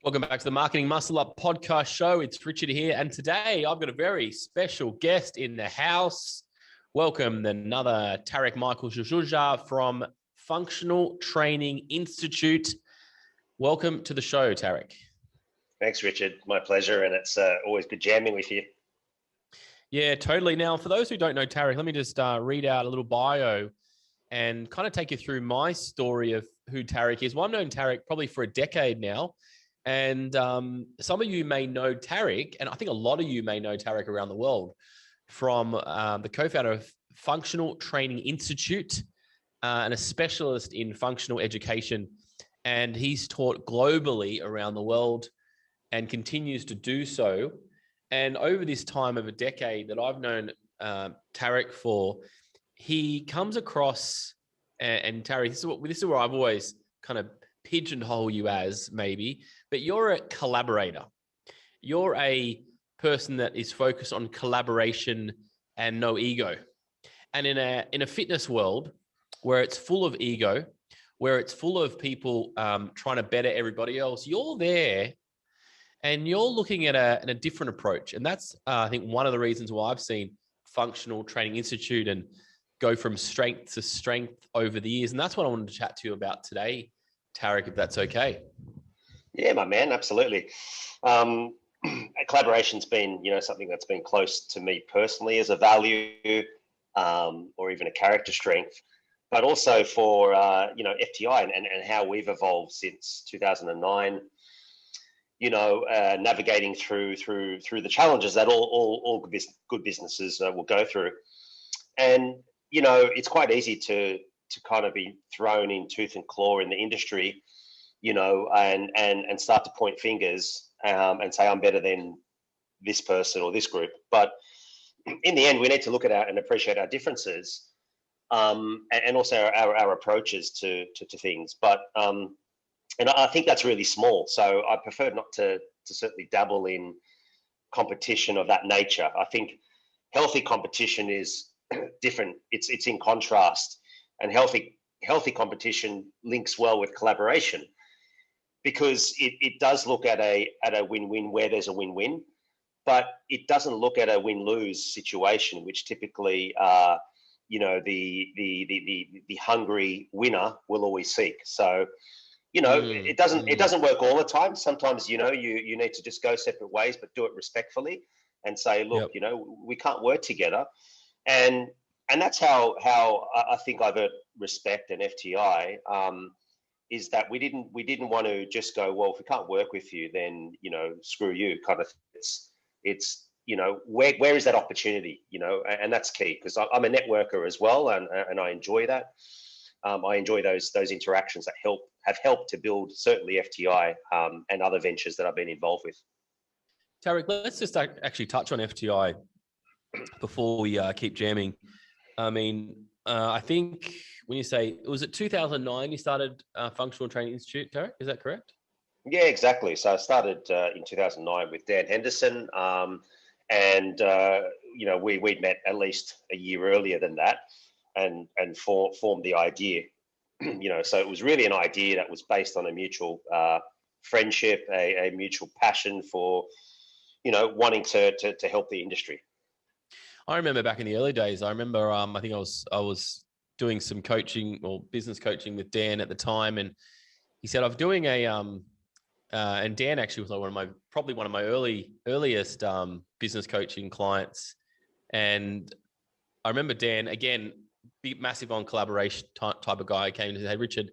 Welcome back to the Marketing Muscle Up podcast show. It's Richard here, and today I've got a very special guest in the house. Welcome another Tarek Michael-Chouja from Functional Training Institute. Welcome to the show, Tarek. Thanks, Richard. My pleasure, and it's always good jamming with you. Yeah, totally. Now, for those who don't know Tarek, let me just read out a little bio and kind of take you through my story of who Tarek is. Well, I've known Tarek probably for a decade now. And some of you may know Tarek, and I think a lot of you may know Tarek around the world from the co-founder of Functional Training Institute and a specialist in functional education. And he's taught globally around the world and continues to do so. And over this time of a decade that I've known Tarek for, he comes across, and Tarek, this is where I've always kind of pigeonhole you as maybe, but you're a collaborator. You're a person that is focused on collaboration and no ego. And in a fitness world where it's full of ego, where it's full of people trying to better everybody else, you're there and you're looking at a different approach. And that's, I think, one of the reasons why I've seen Functional Training Institute and go from strength to strength over the years. And that's what I wanted to chat to you about today, Tarek, if that's okay. Yeah, my man, absolutely. Collaboration's been, something that's been close to me personally as a value or even a character strength, but also for, FTI and how we've evolved since 2009, navigating through the challenges that all good businesses will go through. And, it's quite easy to kind of be thrown in tooth and claw in the industry, and start to point fingers and say, I'm better than this person or this group. But in the end, we need to look at and appreciate our differences and also our approaches to things. But, and I think that's really small. So I prefer not to certainly dabble in competition of that nature. I think healthy competition is different. It's in contrast. And healthy competition links well with collaboration because it does look at a win-win where there's a win-win, but it doesn't look at a win-lose situation, which typically, the hungry winner will always seek. So, it doesn't work all the time. Sometimes, you need to just go separate ways, but do it respectfully and say, look, we can't work together. And that's how I think I've earned respect and FTI is that we didn't want to just go, well, if we can't work with you, then screw you kind of. It's where is that opportunity, and that's key because I'm a networker as well, and I enjoy that. I enjoy those interactions that have helped to build certainly FTI and other ventures that I've been involved with. Tarek, let's just actually touch on FTI before we keep jamming. I mean, I think when you say, was it 2009 you started Functional Training Institute, Tarek? Is that correct? Yeah, exactly. So I started in 2009 with Dan Henderson, and we'd met at least a year earlier than that, and formed the idea. So it was really an idea that was based on a mutual friendship, a mutual passion for, wanting to help the industry. I remember back in the early days. I remember, I think I was doing some coaching or business coaching with Dan at the time, and he said, "I'm doing a," and Dan actually was like probably one of my earliest business coaching clients, and I remember Dan again, big, massive on collaboration type of guy, came and said, "Hey, Richard,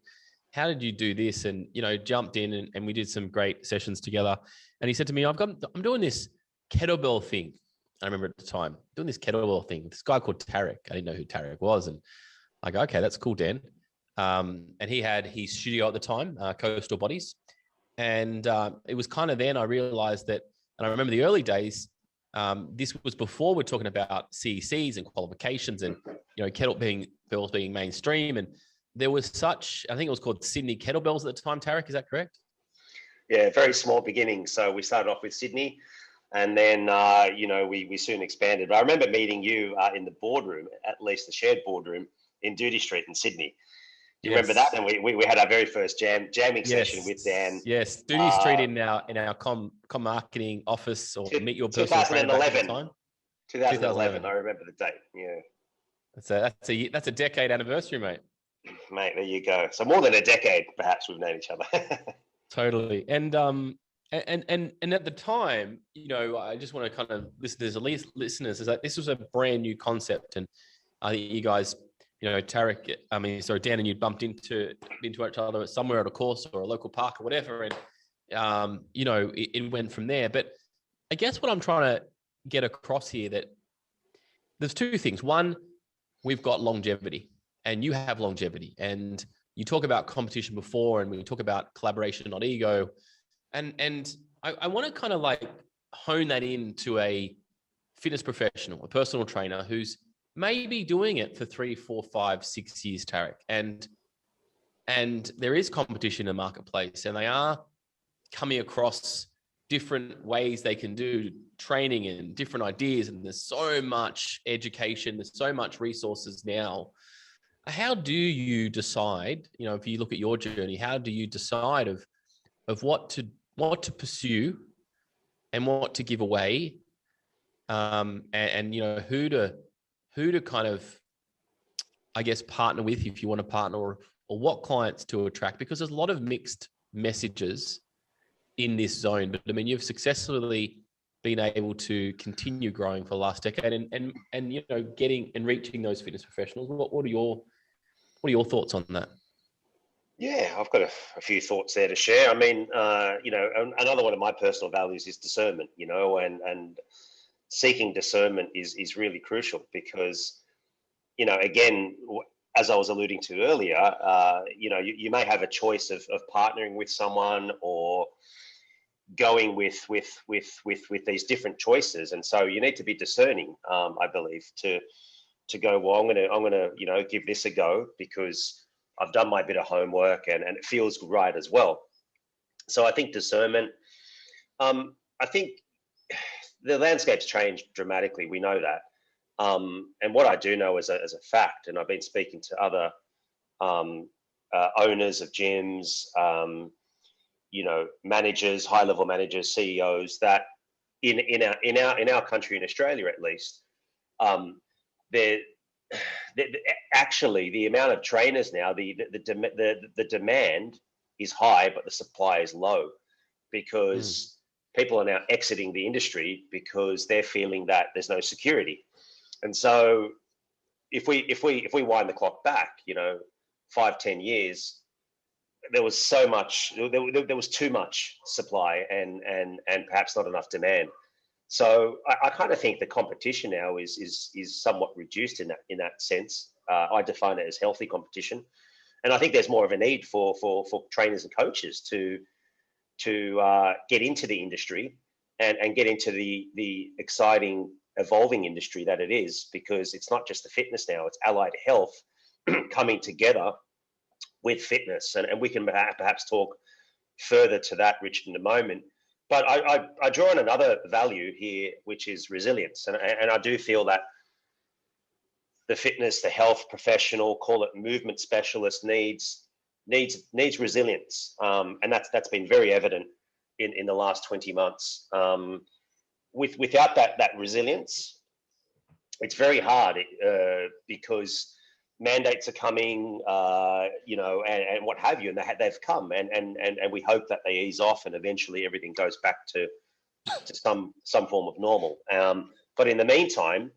how did you do this?" And jumped in and we did some great sessions together. And he said to me, I'm doing this kettlebell thing." I remember at the time doing this kettlebell thing with this guy called Tarek. I didn't know who Tarek was. And I go, okay, that's cool, Dan. And he had his studio at the time, Coastal Bodies. And it was kind of then I realized that, and I remember the early days, this was before we're talking about CECs and qualifications and, kettlebells being mainstream. And there was I think it was called Sydney Kettlebells at the time, Tarek, is that correct? Yeah, very small beginning. So we started off with Sydney. And then, we soon expanded. But I remember meeting you in the boardroom, at least the shared boardroom in Duty Street in Sydney. Do you remember that? Yes. And we had our very first jamming session with Dan. Yes. Dooney Street in our com marketing office, or meet your personal trainer back at the time. 2011. I remember the date. Yeah. That's a decade anniversary, mate. Mate, there you go. So more than a decade, perhaps, we've known each other. Totally. And at the time, I just want to kind of listen to the listeners, is that this was a brand new concept, and I think you guys, Tarek, Dan, and you bumped into each other somewhere at a course or a local park or whatever, and it went from there. But I guess what I'm trying to get across here, that there's two things. One, we've got longevity, and you have longevity, and you talk about competition before, and we talk about collaboration, not ego. And I want to kind of like hone that into a fitness professional, a personal trainer who's maybe doing it for 3, 4, 5, 6 years, Tarek. And there is competition in the marketplace, and they are coming across different ways they can do training and different ideas. And there's so much education, there's so much resources now. How do you decide, if you look at your journey, how do you decide of what to pursue and what to give away, and who to kind of, I guess, partner with, if you want to partner, or what clients to attract? Because there's a lot of mixed messages in this zone. But I mean, you've successfully been able to continue growing for the last decade, and getting and reaching those fitness professionals. What are your thoughts on that? Yeah, I've got a few thoughts there to share. I mean, another one of my personal values is discernment, and seeking discernment is really crucial, because, again, as I was alluding to earlier, you may have a choice of partnering with someone or going with these different choices. And so you need to be discerning, I believe, to go, well, I'm gonna give this a go because I've done my bit of homework and it feels right as well. So I think discernment, I think the landscape's changed dramatically. We know that. And what I do know as a fact, and I've been speaking to other owners of gyms, managers, high-level managers, CEOs, that in our country, in Australia at least, actually the amount of trainers now, the demand is high, but the supply is low, because people are now exiting the industry because they're feeling that there's no security. And so if we wind the clock back, 5-10 years, there was too much supply and perhaps not enough demand. So I kind of think the competition now is somewhat reduced in that sense. I define it as healthy competition, and I think there's more of a need for trainers and coaches to get into the industry and get into the exciting, evolving industry that it is, because it's not just the fitness now; it's allied health coming together with fitness, and we can perhaps talk further to that, Richard, in a moment. But I draw on another value here, which is resilience. And I do feel that the fitness, the health professional, call it movement specialist, needs resilience. And that's been very evident in the last 20 months. Without that resilience, it's very hard, because mandates are coming, and what have you, and they've come, and we hope that they ease off and eventually everything goes back to some form of normal. But in the meantime,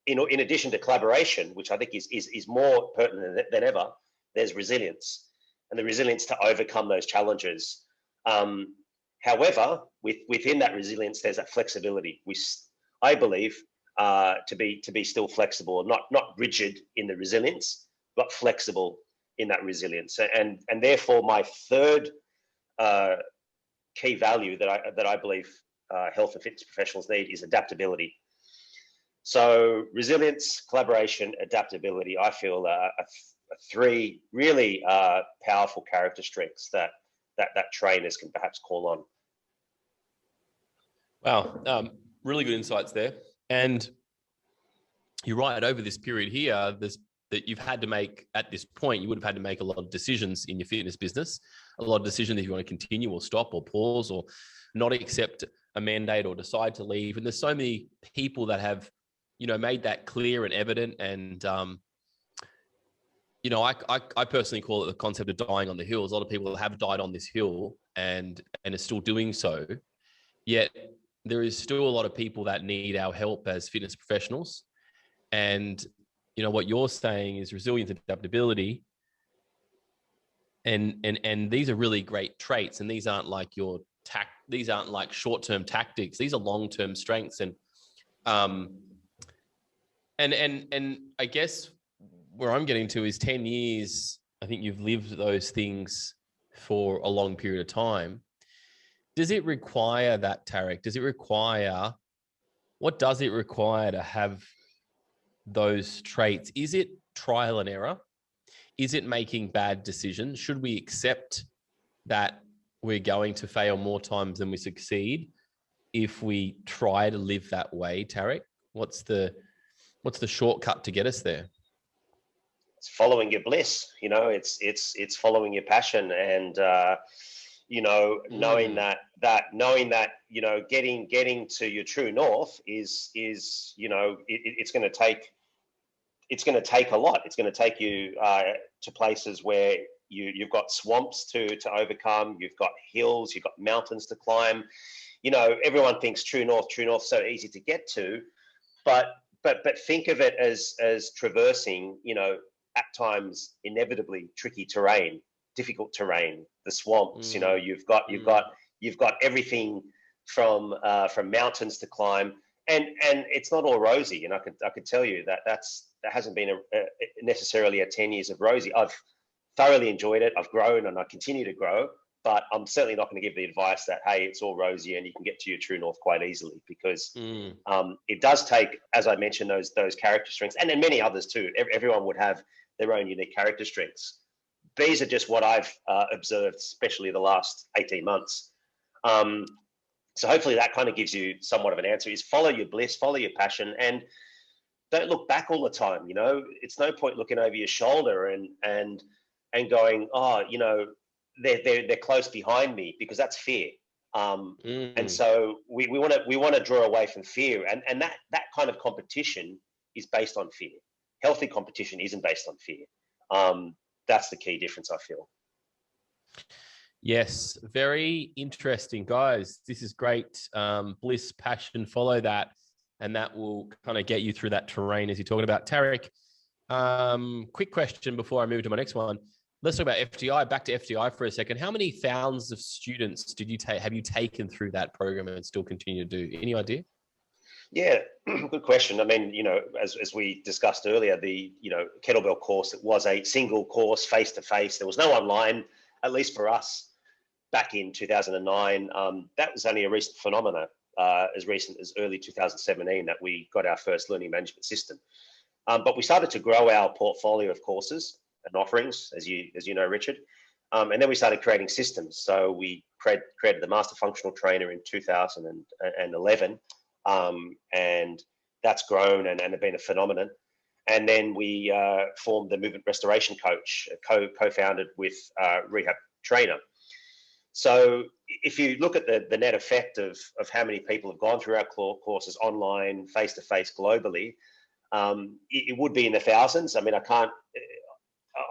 in addition to collaboration, which I think is more pertinent than ever, there's resilience, and the resilience to overcome those challenges. However, within that resilience, there's that flexibility. I believe, to be still flexible, not rigid in the resilience, but flexible in that resilience. And therefore, my third key value that I believe health and fitness professionals need is adaptability. So resilience, collaboration, adaptability, I feel are three really powerful character strengths that trainers can perhaps call on. Wow, really good insights there. And you're right, over this period here, there's that you've had to make at this point. You would have had to make a lot of decisions in your fitness business, a lot of decisions if you want to continue or stop or pause or not accept a mandate or decide to leave. And there's so many people that have, made that clear and evident. And, I personally call it the concept of dying on the hill. There's a lot of people that have died on this hill and are still doing so. Yet there is still a lot of people that need our help as fitness professionals. And, what you're saying is resilience, adaptability. And these are really great traits. And these aren't like these aren't like short-term tactics. These are long-term strengths. And I guess where I'm getting to is 10 years. I think you've lived those things for a long period of time. Does it require that, Tarek? What does it require to have those traits? Is it trial and error? Is it making bad decisions? Should we accept that we're going to fail more times than we succeed if we try to live that way, Tarek? What's the shortcut to get us there? It's following your bliss. It's following your passion, and knowing that getting to your true north is it's going to take a lot. It's going to take you to places where you've got swamps to overcome. You've got hills. You've got mountains to climb. Everyone thinks true north so easy to get to, but think of it as traversing, at times inevitably tricky terrain, difficult terrain, the swamps. You've got everything from mountains to climb, and it's not all rosy. And I could tell you that hasn't been necessarily a 10 years of rosy. I've thoroughly enjoyed it. I've grown and I continue to grow, but I'm certainly not going to give the advice that, hey, it's all rosy and you can get to your true north quite easily, because it does take, as I mentioned, those character strengths, and then many others too. Everyone would have their own unique character strengths. These are just what I've observed, especially the last 18 months. So hopefully that kind of gives you somewhat of an answer, is follow your bliss, follow your passion, and don't look back all the time. It's no point looking over your shoulder and going, oh, they're close behind me, because that's fear. And so we want to draw away from fear, and that kind of competition is based on fear. Healthy competition isn't based on fear. That's the key difference, I feel. Yes, very interesting, guys. This is great. Bliss, passion, follow that, and that will kind of get you through that terrain as you're talking about. Tarek, quick question before I move to my next one. Let's talk about FTI. Back to FTI for a second. How many thousands of students have you taken through that program and still continue to do? Any idea? Yeah, good question. I mean, as we discussed earlier, the kettlebell course, it was a single course, face to face. There was no online, at least for us, back in 2009. That was only a recent phenomena, as recent as early 2017, that we got our first learning management system. But we started to grow our portfolio of courses and offerings, as you know, Richard. And then we started creating systems. So we created the Master Functional Trainer in 2011. And that's grown and have been a phenomenon. And then we formed the Movement Restoration Coach, co-founded with Rehab Trainer. So if you look at the net effect of how many people have gone through our courses online, face-to-face, globally, it would be in the thousands. I mean, I can't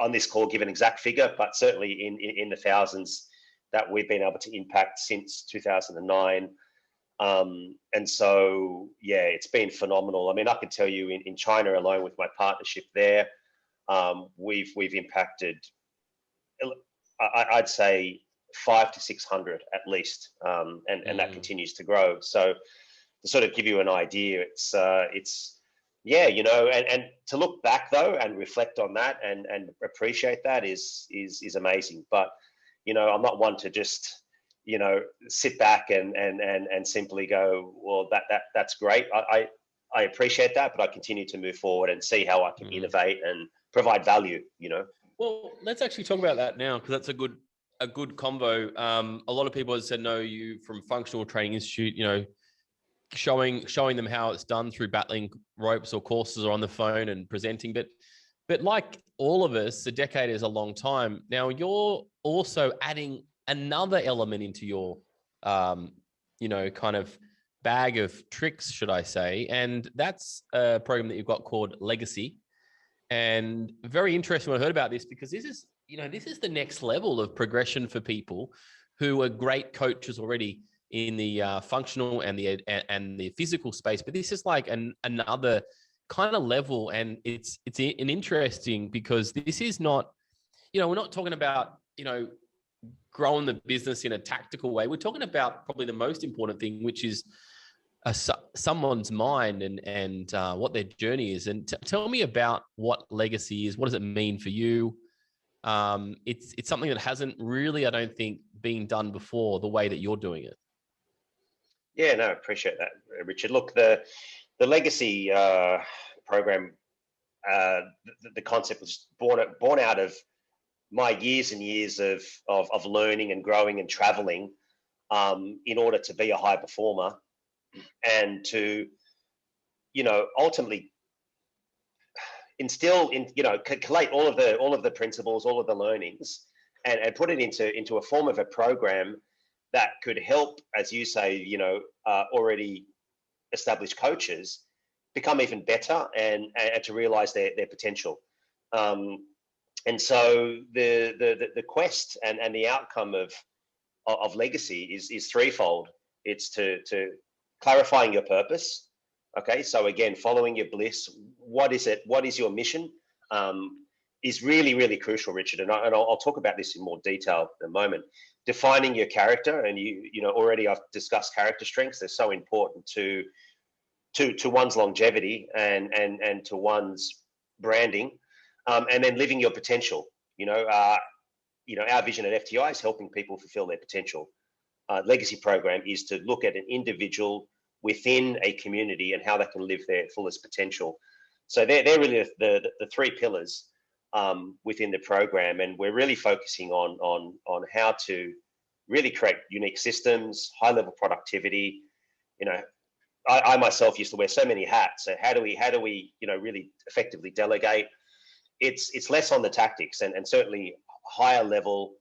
on this call give an exact figure, but certainly in the thousands that we've been able to impact since 2009. And so, yeah, it's been phenomenal. I mean, I can tell you in China alone, with my partnership there, we've impacted, I'd say 500 to 600 at least. And that continues to grow. So to sort of give you an idea, it's yeah, and to look back though, and reflect on that and appreciate that is amazing. But, I'm not one to just, sit back and simply go, well, that's great. I appreciate that, but I continue to move forward and see how I can innovate and provide value, Well, let's actually talk about that now, because that's a good convo. A lot of people have said, no, you from Functional Training Institute, showing them how it's done through battling ropes or courses or on the phone and presenting. But But like all of us, a decade is a long time. Now you're also adding another element into your, kind of bag of tricks, should I say? And that's a program that you've got called Legacy. And very interesting when I heard about this, because this is the next level of progression for people who are great coaches already in the functional and the physical space. But this is like another kind of level, and it's an interesting, because this is not, we're not talking about growing the business in a tactical way. We're talking about probably the most important thing, which is someone's mind and what their journey is. And tell me about what Legacy is. What does it mean for you? It's something that hasn't really, I don't think, been done before the way that you're doing it. Yeah, no, appreciate that, Richard. Look, the Legacy program, the concept was born out of my years and years of learning and growing and traveling in order to be a high performer, and to, ultimately instill collate all of the principles, all of the learnings, and put it into a form of a program that could help, as you say, already established coaches become even better and to realize their potential. And so the quest and the outcome of Legacy is threefold. It's to clarifying your purpose. Okay, so again, following your bliss. What is it? What is your mission? Is really, really crucial, Richard. And I'll talk about this in more detail in a moment. Defining your character, and already I've discussed character strengths. They're so important to one's longevity and to one's branding, and then living your potential. Our vision at FTI is helping people fulfill their potential. Legacy program is to look at an individual within a community and how they can live their fullest potential. So they're really the three pillars within the program, and we're really focusing on how to really create unique systems, high level productivity. I myself used to wear so many hats. So how do we really effectively delegate? It's less on the tactics and certainly higher level.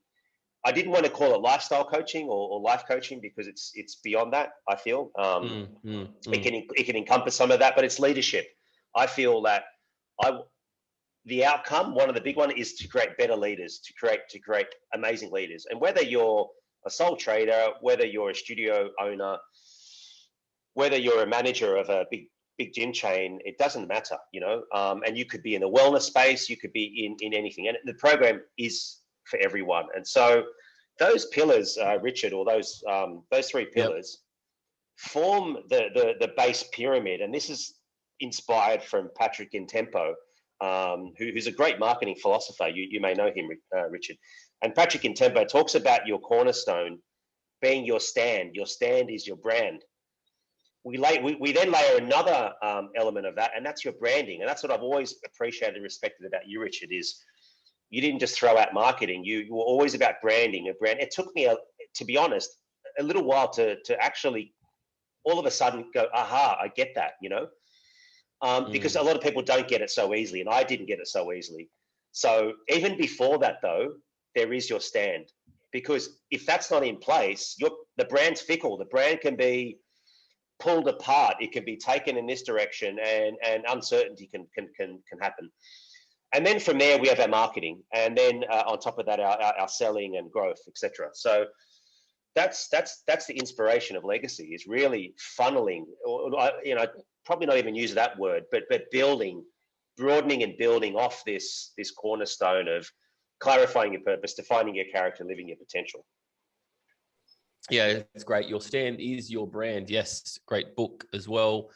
I didn't want to call it lifestyle coaching or life coaching, because it's beyond that. I feel it can encompass some of that, but it's leadership. I feel that the outcome, one of the big one, is to create better leaders, to create amazing leaders. And whether you're a sole trader, whether you're a studio owner, whether you're a manager of a big gym chain, it doesn't matter, and you could be in the wellness space, you could be in anything. And the program is for everyone. And so those pillars, Richard, or those three pillars, form the base pyramid. And this is inspired from Patrick Intempo, who's a great marketing philosopher. You may know him, Richard. And Patrick Intempo talks about your cornerstone being your stand. Your stand is your brand. We then layer another element of that, and that's your branding. And that's what I've always appreciated and respected about you, Richard, is you didn't just throw out marketing. You were always about branding. It took me, to be honest, a little while to actually all of a sudden go, aha, I get that, because a lot of people don't get it so easily, and I didn't get it so easily. So even before that, though, there is your stand, because if that's not in place, the brand's fickle. The brand can be pulled apart. It can be taken in this direction, and uncertainty can happen. And then from there, we have our marketing, and then on top of that, our selling and growth, etc. So that's the inspiration of Legacy, is really funneling, or probably not even use that word, but broadening and building off this cornerstone of clarifying your purpose, defining your character, living your potential. Yeah, it's great. Your stand is your brand. Yes, great book as well.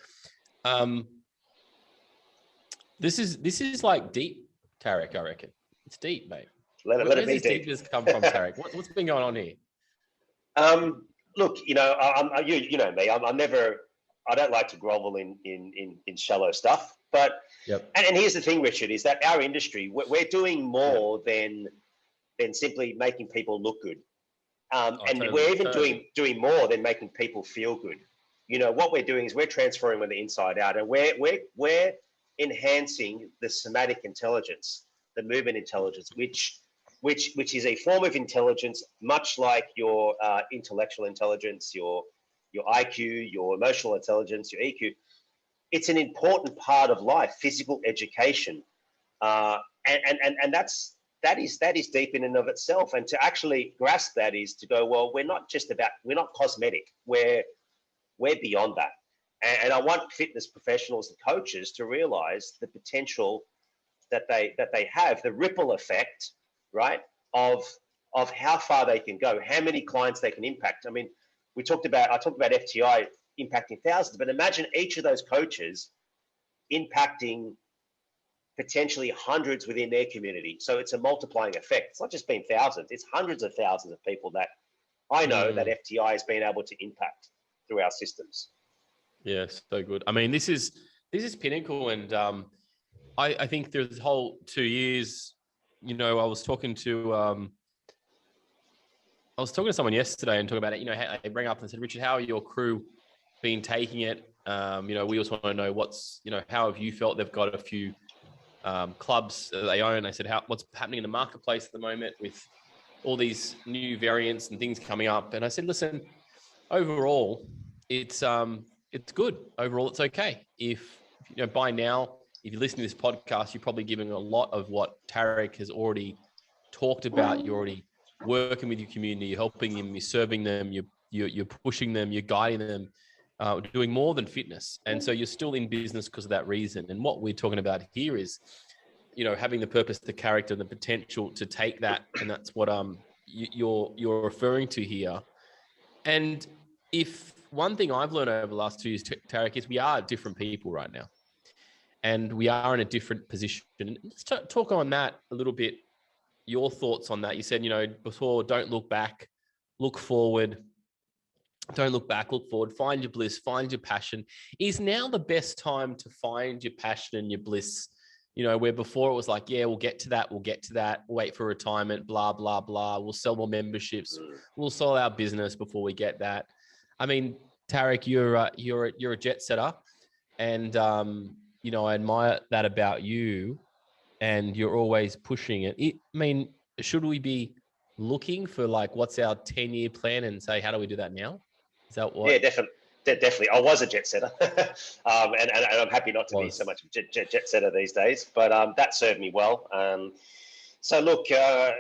This is like deep, Tarek, I reckon. It's deep, mate. Let it be deep. Deepness come from, Tarek? What's been going on here? Look, you know me. I don't like to grovel in shallow stuff. But and here's the thing, Richard, is that our industry, we're doing more than simply making people look good. And we're even doing more than making people feel good. What we're doing is we're transferring from the inside out, and we're enhancing the somatic intelligence, the movement intelligence, which is a form of intelligence, much like your intellectual intelligence, your IQ, your emotional intelligence, your EQ. It's an important part of life, physical education, and that is deep in and of itself. And to actually grasp that is to go, well, we're not cosmetic. We're beyond that. And I want fitness professionals and coaches to realize the potential that they have, the ripple effect, right, of how far they can go, how many clients they can impact. I mean, I talked about FTI impacting thousands, but imagine each of those coaches impacting potentially hundreds within their community. So it's a multiplying effect. It's not just been thousands, it's hundreds of thousands of people that I know that FTI has been able to impact through our systems. Yeah, so good. I mean, this is pinnacle. And I think there's this whole 2 years, you know, I was talking to someone yesterday and talking about it, you know, they bring up and said, Richard, how are your crew been taking it? You know, we also want to know how have you felt? They've got a few clubs that they own. They said, what's happening in the marketplace at the moment with all these new variants and things coming up? And I said, listen, overall, it's good. Overall, it's okay. If you know, by now, if you listen to this podcast, you're probably giving a lot of what Tarek has already talked about. You're already working with your community, you're helping them, you're serving them, you're pushing them, you're guiding them, doing more than fitness. And so you're still in business because of that reason. And what we're talking about here is, you know, having the purpose, the character, and the potential to take that. And that's what you're referring to here. And if one thing I've learned over the last 2 years, Tarek, is we are different people right now. And we are in a different position. Let's talk on that a little bit. Your thoughts on that. You said, you know, before, don't look back, look forward. Don't look back, look forward. Find your bliss, find your passion. Is now the best time to find your passion and your bliss? You know, where before it was like, yeah, we'll get to that, we'll wait for retirement, blah, blah, blah. We'll sell more memberships. We'll sell our business before we get that. I mean, Tarek, you're a jet setter, and you know, I admire that about you, and you're always pushing it. I mean, should we be looking for like, what's our 10-year plan and say, how do we do that now? Is that what? Yeah, definitely. I was a jet setter, and I'm happy not to be so much a jet setter these days, but that served me well. So look, I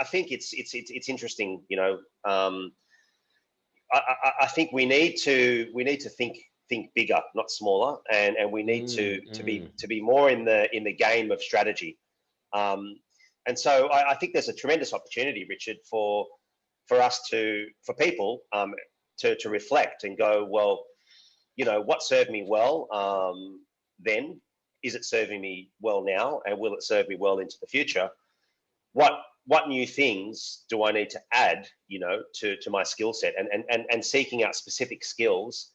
think it's interesting. You know, I think we need to think bigger, not smaller, and we need to be more in the game of strategy. And so I think there's a tremendous opportunity, Richard, for people to reflect and go, well, you know, what served me well then? Is it serving me well now? And will it serve me well into the future? What new things do I need to add, you know, to my skill set, and seeking out specific skills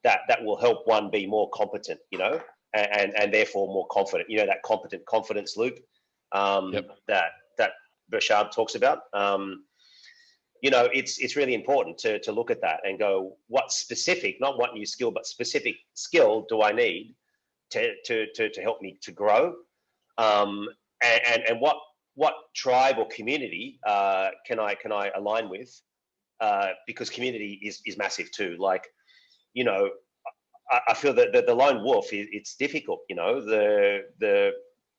that will help one be more competent, you know, and therefore more confident, you know, that competent confidence loop that Bashar talks about. You know, it's really important to look at that and go, what specific, not what new skill, but specific skill do I need to help me to grow? And what tribe or community can I align with? Because community is massive too. Like, you know, I feel that the lone wolf, it's difficult. You know, the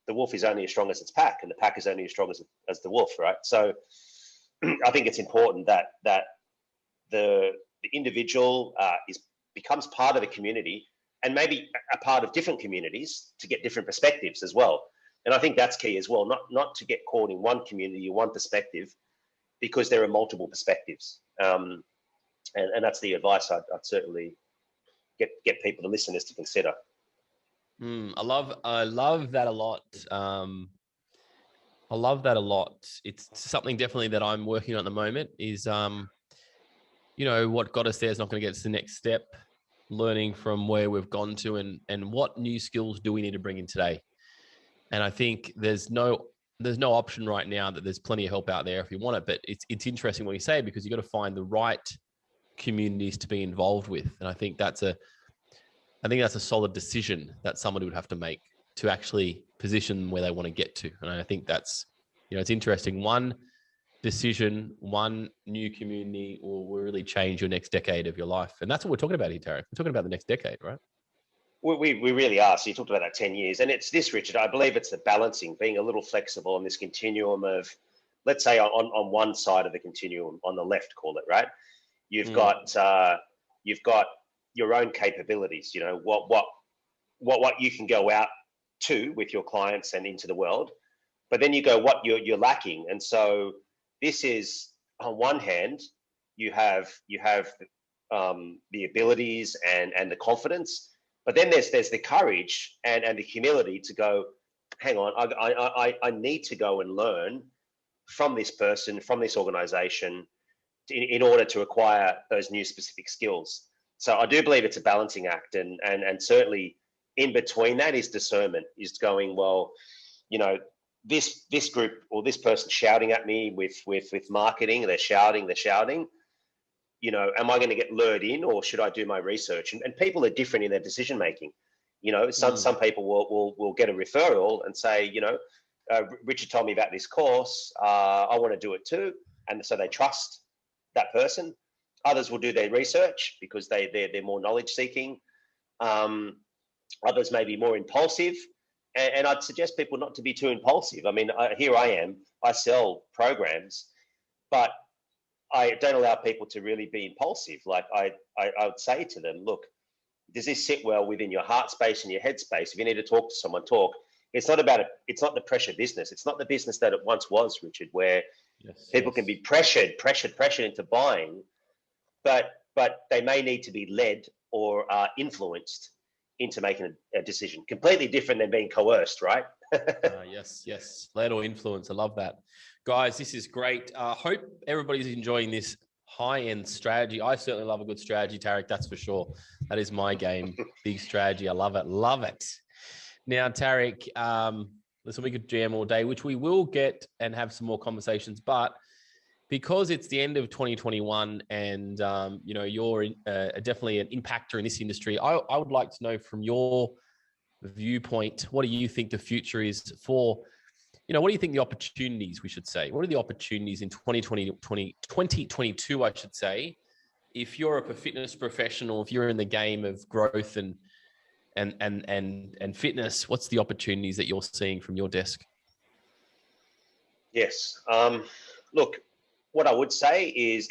wolf is only as strong as its pack, and the pack is only as strong as the wolf, right? So I think it's important that the individual becomes part of a community, and maybe a part of different communities to get different perspectives as well. And I think that's key as well, not to get caught in one community or one perspective, because there are multiple perspectives. And that's the advice I'd certainly get people, the listeners, to consider. I love that a lot. I love that a lot. It's something definitely that I'm working on at the moment is, you know, what got us there is not going to get us to the next step, learning from where we've gone to, and what new skills do we need to bring in today. And I think there's no option right now that there's plenty of help out there if you want it, but it's interesting what you say, because you've got to find the right communities to be involved with. And I think that's I think that's a solid decision that somebody would have to make to actually position where they want to get to. And I think that's, it's interesting. One decision, one new community will really change your next decade of your life. And that's what we're talking about here, Tarek. We're talking about the next decade, right? We really are. So you talked about that 10 years. And it's this, Richard, I believe it's the balancing, being a little flexible on this continuum of, let's say on one side of the continuum, on the left, call it, right? You've got your own capabilities, what you can go out to with your clients and into the world. But then you go, what you're lacking. And so this is, on one hand, you have the abilities and the confidence, but then there's the courage and the humility to go, hang on, I need to go and learn from this person, from this organization, in order to acquire those new specific skills. So I do believe it's a balancing act, and certainly in between that is discernment, is going, well, this group or this person shouting at me with marketing, they're shouting. Am I going to get lured in, or should I do my research? And people are different in their decision making. Some people will get a referral and say, Richard told me about this course. I want to do it too, and so they trust that person. Others will do their research because they're more knowledge seeking. Others may be more impulsive, and I'd suggest people not to be too impulsive. I mean, here I am. I sell programs, but I don't allow people to really be impulsive. Like I would say to them, look, does this sit well within your heart space and your head space? If you need to talk to someone, talk. It's not about it. It's not the pressure business. It's not the business that it once was, Richard, where people can be pressured into buying, but they may need to be led or influenced into making a decision. Completely different than being coerced, right? Yes. Led or influence. I love that. Guys, this is great. Hope everybody's enjoying this high-end strategy. I certainly love a good strategy, Tarek, that's for sure. That is my game. Big strategy. I love it. Love it. Now, Tarek, listen, we could jam all day, which we will get and have some more conversations, but because it's the end of 2021 and, you're definitely an impactor in this industry, I would like to know from your viewpoint, what do you think the future is for, what do you think the opportunities, we should say? What are the opportunities in 2022, I should say, if you're a fitness professional, if you're in the game of growth and fitness, what's the opportunities that you're seeing from your desk? Yes. Look, what I would say is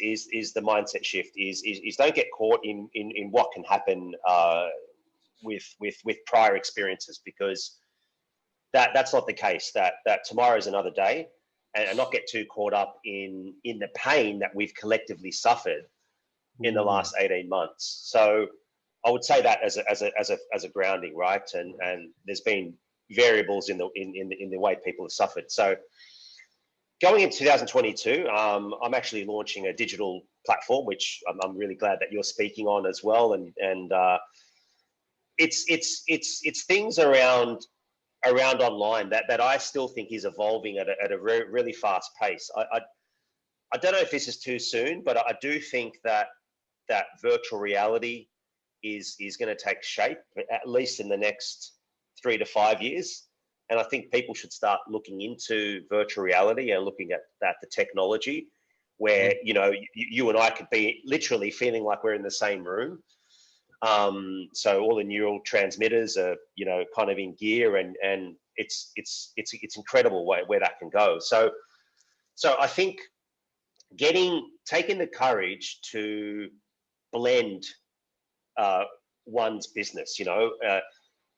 the mindset shift is don't get caught in what can happen with prior experiences, because that's not the case. That tomorrow is another day, and not get too caught up in the pain that we've collectively suffered in the last 18 months. So I would say that as a grounding, right? And there's been variables in the way people have suffered. So going into 2022, I'm actually launching a digital platform, which I'm really glad that you're speaking on as well. And it's things around online that I still think is evolving at a really fast pace. I don't know if this is too soon, but I do think that virtual reality is going to take shape, at least in the next 3 to 5 years. And I think people should start looking into virtual reality and looking at the technology where, you and I could be literally feeling like we're in the same room. So all the neural transmitters are, kind of in gear, and it's incredible where that can go. So I think taking the courage to blend one's business,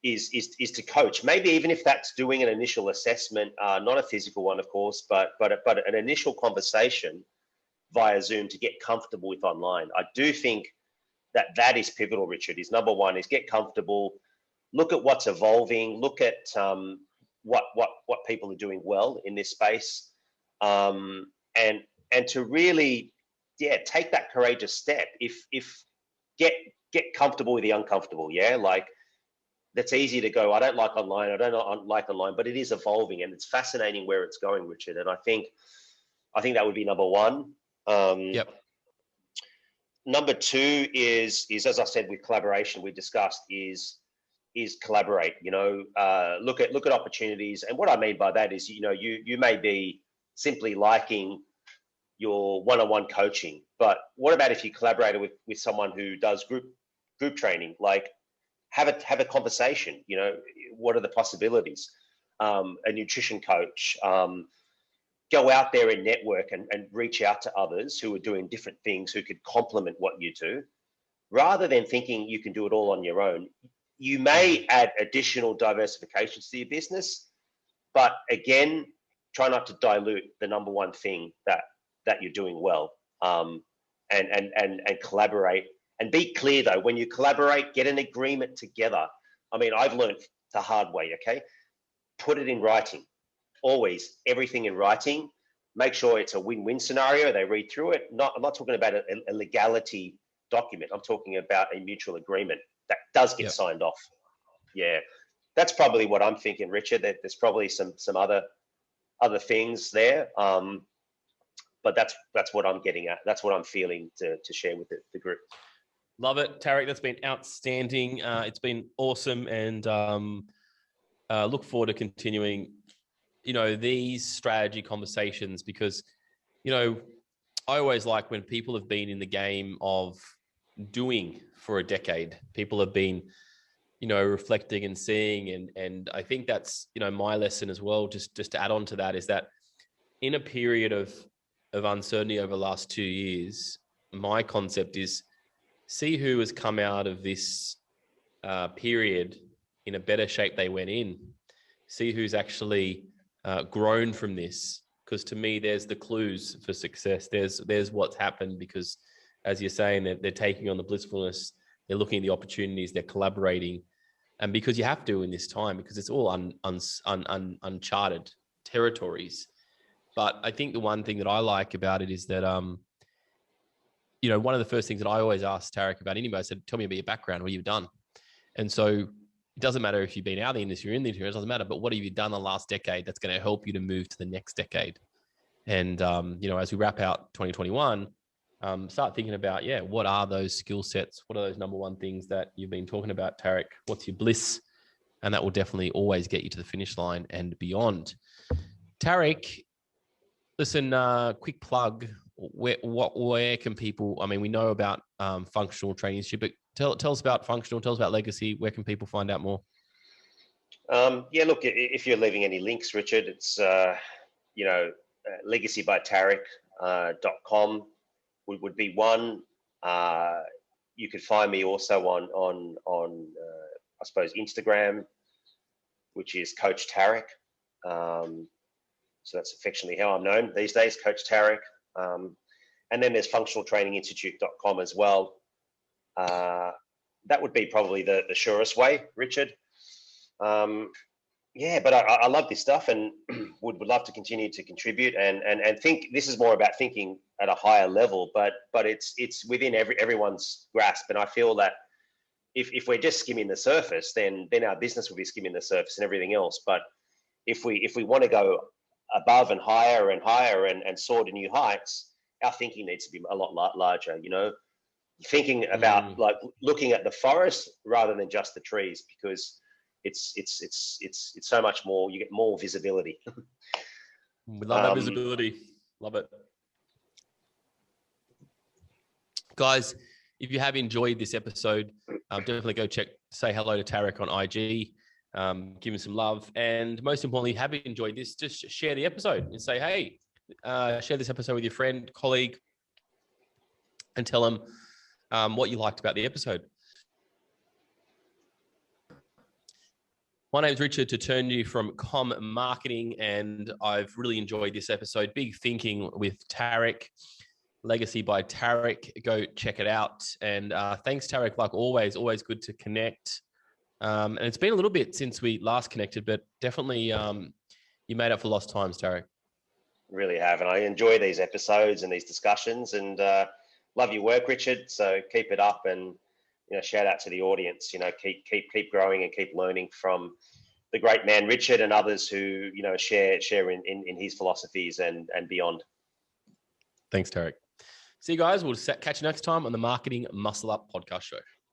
is to coach. Maybe even if that's doing an initial assessment, not a physical one, of course, but an initial conversation via Zoom to get comfortable with online. I do think that is pivotal, Richard. Is number one is get comfortable, look at what's evolving, look at what people are doing well in this space, and to really take that courageous step. If get comfortable with the uncomfortable. Like, that's easy to go, I don't like online, but it is evolving, and it's fascinating where it's going, Richard. And I think that would be number one. Yep. number two is as I said with collaboration, we discussed is collaborate. Look at opportunities, and what I mean by that is you may be simply liking your one-on-one coaching, but what about if you collaborated with someone who does group training? Like have a conversation. What are the possibilities? A nutrition coach. Go out there and network and reach out to others who are doing different things who could complement what you do, rather than thinking you can do it all on your own. You may add additional diversifications to your business, but again, try not to dilute the number one thing that you're doing well. And collaborate, and be clear though, when you collaborate, get an agreement together. I mean, I've learned the hard way, okay? Put it in writing. Always, everything in writing. Make sure it's a win-win scenario. They read through it. I'm not talking about a legality document. I'm talking about a mutual agreement that does get signed off. Yeah, that's probably what I'm thinking, Richard. That there's probably some other things there, but that's what I'm getting at. That's what I'm feeling to share with the group. Love it, Tarek. That's been outstanding. It's been awesome, and look forward to continuing these strategy conversations, because I always like when people have been in the game of doing for a decade. People have been reflecting and seeing, and I think that's my lesson as well, just to add on to that, is that in a period of uncertainty over the last 2 years, my concept is see who has come out of this period in a better shape they went in. See who's actually grown from this, because to me, there's the clues for success. There's what's happened, because as you're saying, they're taking on the blissfulness, they're looking at the opportunities, they're collaborating, and because you have to in this time, because it's all uncharted territories. But I think the one thing that I like about it is that one of the first things that I always ask Tarek about anybody, I said, tell me about your background, what you've done. And so it doesn't matter if you've been out of the industry or in the industry, it doesn't matter, but what have you done the last decade that's going to help you to move to the next decade? And, as we wrap out 2021, start thinking about, what are those skill sets? What are those number one things that you've been talking about, Tarek? What's your bliss? And that will definitely always get you to the finish line and beyond. Tarek, listen, quick plug. Where can people, I mean, we know about Functional Training Institute, but tell us about Functional, tell us about Legacy. Where can people find out more? Look, if you're leaving any links, Richard, it's, legacybytarek.com would be one. You could find me also on I suppose, Instagram, which is Coach Tarek. So that's affectionately how I'm known these days, Coach Tarek. And then there's functionaltraininginstitute.com as well. That would be probably the surest way, Richard. But I love this stuff, and would love to continue to contribute and think. This is more about thinking at a higher level, but it's within everyone's grasp. And I feel that if we're just skimming the surface, then our business will be skimming the surface and everything else. But if we want to go above and higher and soar to new heights, our thinking needs to be a lot larger. Thinking about like looking at the forest rather than just the trees, because it's so much more. You get more visibility. We love that visibility. Love it, guys. If you have enjoyed this episode, definitely go say hello to Tarek on IG. Give him some love, and most importantly, have you enjoyed this, just share the episode and say, hey, share this episode with your friend, colleague, and tell them what you liked about the episode. My name is Richard Taturnu from Com Marketing, and I've really enjoyed this episode. Big thinking with Tarek, Legacy by Tarek. Go check it out. And thanks, Tarek. Like always good to connect. And it's been a little bit since we last connected, but definitely you made up for lost times, Tarek. Really have, and I enjoy these episodes and these discussions, and love your work, Richard. So keep it up, and shout out to the audience. Keep growing and keep learning from the great man Richard and others who share in his philosophies and beyond. Thanks, Tarek. See you guys. We'll catch you next time on the Marketing Muscle Up podcast show.